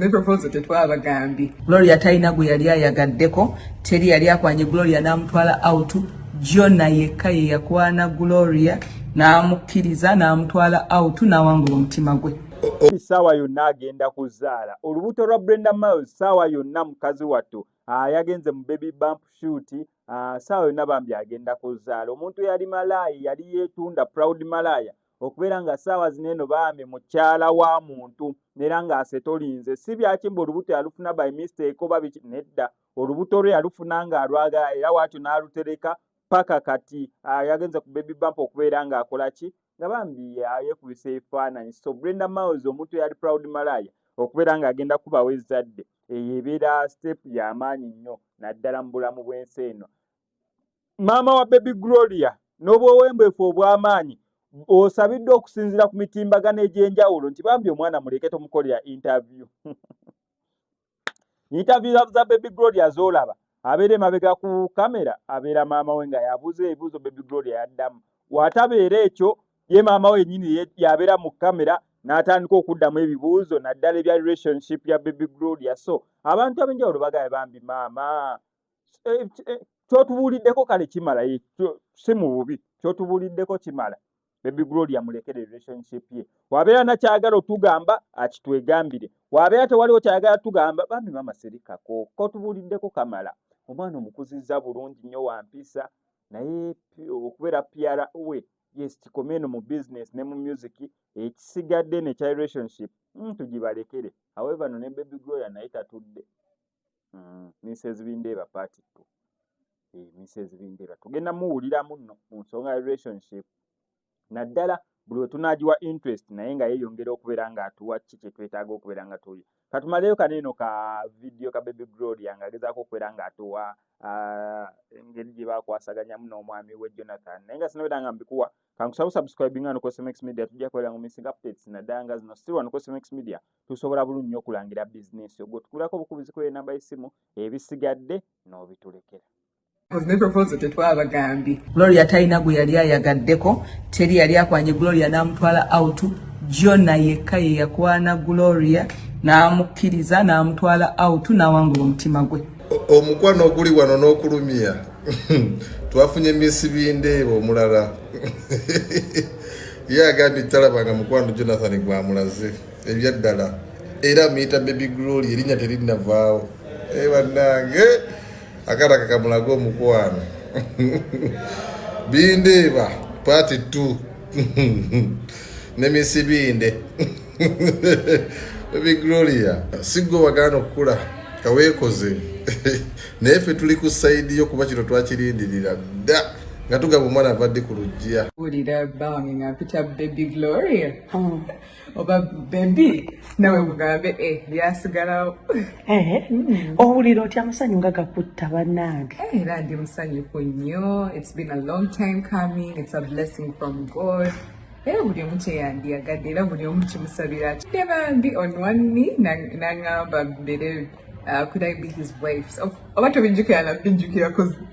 ne proposal tetwabagambi. Gloria talina gwe yali ayagaddeko, teri yali akwanye Gloria n'amutwala out. Jonna yekka ye yakwana Gloria n'amukkiriza n'amutwala out n'awangula omutima gwe. Sawa yonna agenda kuzaala. Olubuto lwa Brenda Miles sawa yonna mukazi wattu yagenze mu baby bump shoot sawa yonna bambi agenda kuzaala. Omuntu yali malaya yali yeetunda proud malaya okubeera nga saawa zineno baami mukyala wa muntu nera nga asetolinze si byakimba olubuto yalufuna by mistake oba nedda olubuto lwe yalufuna nga alwaga era waakyo n'alutereka paka kati yagenze ku baby bump okubeera nga akola ki nga bambi yekubisa ebifaananyi. So Brenda Miles omuntu yali proud malaya okubeera nga agenda kubawo ezzadde eyo ebeera step y'amaanyi nnyo naddala mu bulamu bw'ensi eno. Maama wa baby Gloria n'obwowembwefu obw'amaanyi osabiddwa okusinziira ku mitimbagano egy'enjawulo nti bambi omwana muleke tumukolera interview. Interview za baby Gloria z'olaba abeera emabega ku kamera abeera maama we nga yabuuza ebibuuzo baby Gloria yaddamu. Watabeera ekyo ye maama we yennyini yabeera mu kamera n'atandika okuddamu ebibuuzo naddala ebya relationship ya baby Gloria. So abantu ab'enjawulo bagaye bambi maama kyotubuuliddeko kale kimala si mu bubi kyotubuuliddeko kimala. Baby Gloria mulekere relationship ye. Wabeera na kyagala otugamba akitwegambire. Wabeera tewaliwo kyagala tugamba bambi mama serikako ko tubuuliddeko kamala. Omwana omukuzizza bulungi nnyo wampisa naye okubeera PR we yes kikomeno mu business ne mu music ekisigadde ne kya relationship tugibalekere. However no ne baby Gloria naye tatudde. Mrs. Bindeba party tu. Mrs. Bindeba tugenda muwuliramu nno mu nsonga ya relationship. Naddala buli tunagiwa interest naye nga yeeyongera okubeera nga atuwa kiki twetaaga okubeera nga tuli. Katumaleyo kaneno ka video ka baby Gloria nga agezaako okubeera nga atuwa engeri gye bakwasaganyamu n'omwami we Jonathan. Naye nga sinobeera nga mbikuwa kankusaba subscribing nga no SMX Media tujja kubeera nga missing updates naddala nga zino still no SMX Media tusobola bulungi nnyo okulangira business ogwo tukulako obukubizi ku namba y'essimu ebisigadde n'obitulekera. Ne proposal tetwabagambi. Gloria talina gwe yali ayagaddeko, teri yali akwanye Gloria n'amutwala out. Jonna yekka ye yakwana Gloria n'amukkiriza n'amutwala out n'awangula omutima gwe. Omukwano oguli wano n'okulumya twafunye Miss Bindeba omulala ye agambye talabanga mukwano Jonathan gwamulaze ebyaddala era muyita baby Gloria erinnya terinavaawo bannange akara kakamulaga omukwano Bindeba party 2 ne Miss Binde baby Gloria siggo wagano okula kaweekoze naye ffe tuli ku sayidi yo kuba kino twakirindirira dda nga tugaba omwana avadde ku lujja. Owulira bange nga mpita baby Gloria oba baby nawe mugambe byasigalawo. Owulira otya amasanyu nga gakutta bannange? Era ndi musanyufu nnyo. It's been a long time coming. It's a blessing from God. Era buli omu kyeyandiyagadde era buli omu kimusabira bambi on one knee n'angamba mbere could I be his wife? So, because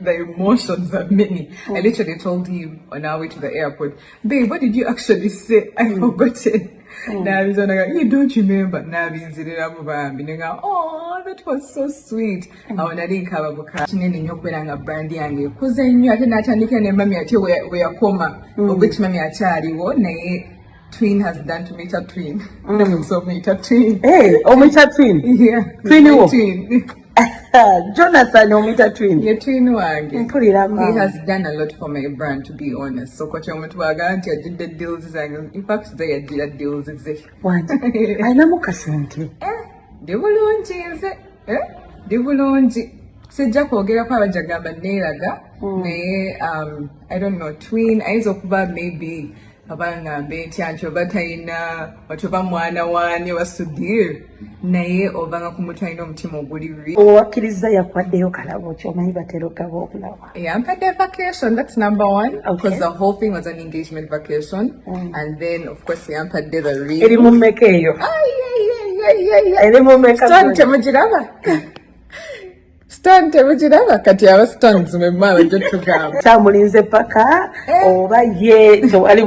the emotions are many. I literally told him on our way to the airport, babe, what did you actually say? I forgot it. Now he's like, you don't remember. Now he's oh, that was so sweet. I want to think about a brand young because I knew I didn't attend mommy at you where coma, which mommy at Charlie. Twin has done to meet a twin. So meet a twin. Hey, meet a twin. Yeah. Twin. Jonathan, meet a twin. Yeah, twin wag. He has done a lot for my brand, to be honest. So kocha umutwaganti I did the deals. In fact, they did deals. What? I know kasenti. Devulonji. Sejja kwogera kwa abajagamba neeraga. I don't know, twin. Ayinza okuba maybe abanga mbenti ancho batayina otoba mwana wane wasudire naye obanga kumutayina omutima oguli owakiriza yakwaddeyo kalabo kyomanyi batero kabo okulaba. Yeah, I'm at vacation. That's number one. Okay. Because the whole thing was an engagement vacation. And then of course I'm at the ring. Erimu mekeyo. Yeah. Erimu meka. Stante mujiraba. Stante mujiraba kati aba stones memala jotugamba. Chamulinze paka oba ye so ali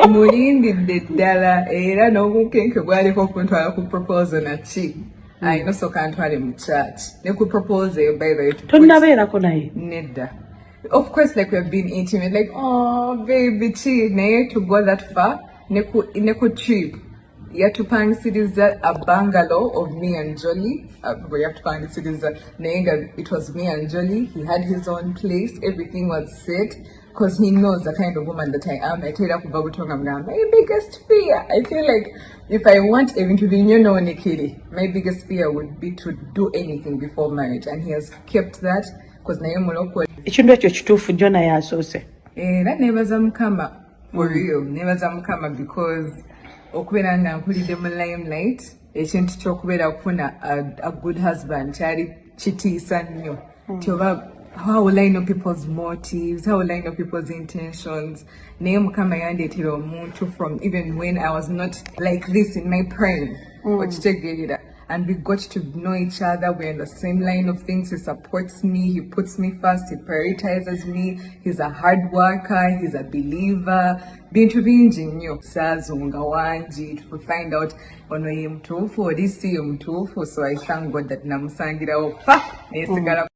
mulindidde ddala era n'obukenke bwaliko kuntwala ku proposal naki I also can't ntwale mu church. Ne ku propose by the way. Tonnabeerako naye. Nedda. Of course, like we've been intimate, like, oh, baby, chi, naye to go that far, neku trip. Yatupangisiriza a bungalow of me and Jolly. Yatupangisiriza, it was me and Jolly. He had his own place. Everything was set. Because he knows the kind of woman that I am. I tell you, my biggest fear. I feel like if I want even to be Nikiri, my biggest fear would be to do anything before marriage. And he has kept that. Because naye mulokole. Ekintu ekyo kituufu jjo naye asoose. Era nebaza Mukama for real. Nebaza Mukama because okubeera nga mpulidde mu limelight ekintu ky'okubeera okufuna a good husband kyali kitiisa nnyo. Tyoba how will I know people's motives? How will I know people's intentions? Naye Mukama yandeetera omuntu from even when I was not like this in my prime. Okitegeerera. And we got to know each other. We're in the same line of things. He supports me. He puts me first. He prioritizes me. He's a hard worker. He's a believer. Bintu bingi nnyo saazunga wangi to find out ono ye mutuufu oli si ye mutuufu. So I thank God that namusangirawo pa nesigala